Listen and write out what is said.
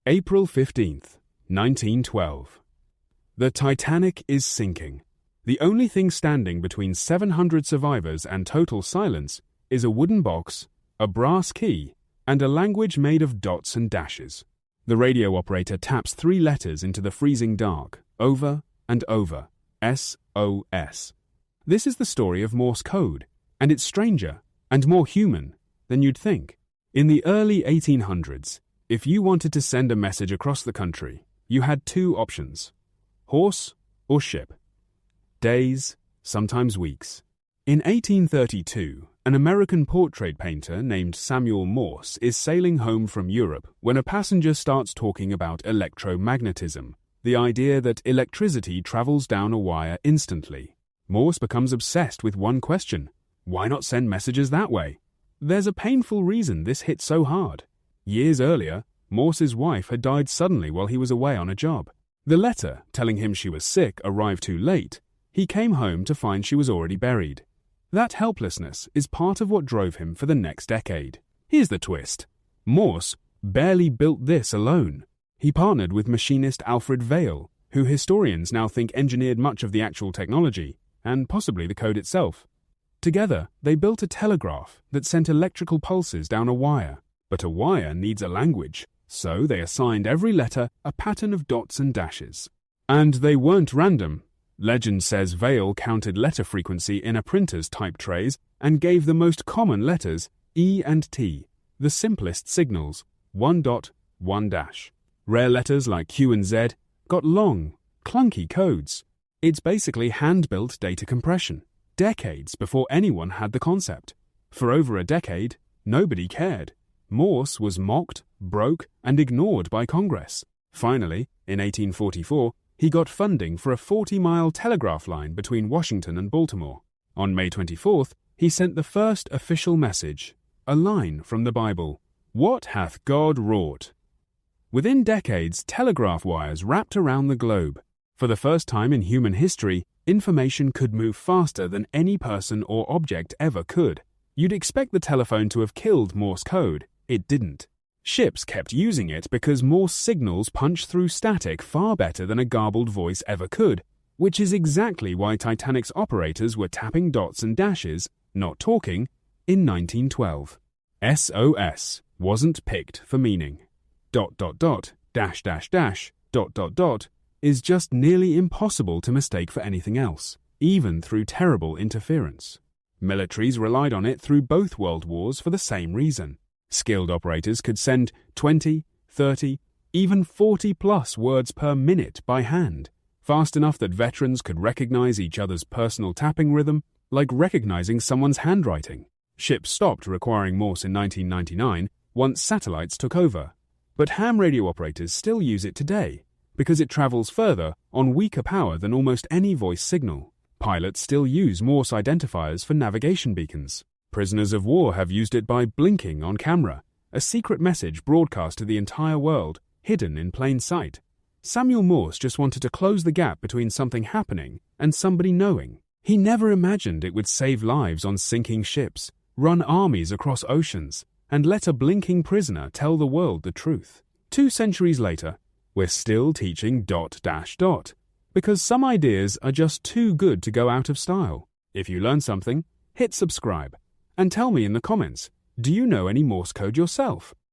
April 15th, 1912. The Titanic is sinking. The only thing standing between 700 survivors and total silence is a wooden box, a brass key, and a language made of dots and dashes. The radio operator taps 3 letters into the freezing dark, over and over. SOS. This is the story of Morse code, and it's stranger and more human than you'd think. In the early 1800s, if you wanted to send a message across the country, you had 2 options: horse or ship. Days, sometimes weeks. In 1832, an American portrait painter named Samuel Morse is sailing home from Europe when a passenger starts talking about electromagnetism, the idea that electricity travels down a wire instantly. Morse becomes obsessed with one question: why not send messages that way? There's a painful reason this hit so hard. Years earlier, Morse's wife had died suddenly while he was away on a job. The letter, telling him she was sick, arrived too late. He came home to find she was already buried. That helplessness is part of what drove him for the next decade. Here's the twist. Morse barely built this alone. He partnered with machinist Alfred Vail, who historians now think engineered much of the actual technology, and possibly the code itself. Together, they built a telegraph that sent electrical pulses down a wire. But a wire needs a language, so they assigned every letter a pattern of dots and dashes. And they weren't random. Legend says Vail counted letter frequency in a printer's type trays and gave the most common letters, E and T, the simplest signals, 1 dot, 1 dash. Rare letters like Q and Z got long, clunky codes. It's basically hand-built data compression, decades before anyone had the concept. For over a decade, nobody cared. Morse was mocked, broke, and ignored by Congress. Finally, in 1844, he got funding for a 40-mile telegraph line between Washington and Baltimore. On May 24th, he sent the first official message, a line from the Bible: "What hath God wrought?" Within decades, telegraph wires wrapped around the globe. For the first time in human history, information could move faster than any person or object ever could. You'd expect the telephone to have killed Morse code. It didn't. Ships kept using it because Morse signals punch through static far better than a garbled voice ever could, which is exactly why Titanic's operators were tapping dots and dashes, not talking, in 1912. SOS wasn't picked for meaning. ... dash dash dash, ... is just nearly impossible to mistake for anything else, even through terrible interference. Militaries relied on it through both world wars for the same reason. Skilled operators could send 20, 30, even 40-plus words per minute by hand, fast enough that veterans could recognize each other's personal tapping rhythm, like recognizing someone's handwriting. Ships stopped requiring Morse in 1999 once satellites took over, but ham radio operators still use it today because it travels further on weaker power than almost any voice signal. Pilots still use Morse identifiers for navigation beacons. Prisoners of war have used it by blinking on camera, a secret message broadcast to the entire world, hidden in plain sight. Samuel Morse just wanted to close the gap between something happening and somebody knowing. He never imagined it would save lives on sinking ships, run armies across oceans, and let a blinking prisoner tell the world the truth. 2 centuries later, we're still teaching ... because some ideas are just too good to go out of style. If you learn something, hit subscribe. And tell me in the comments, do you know any Morse code yourself?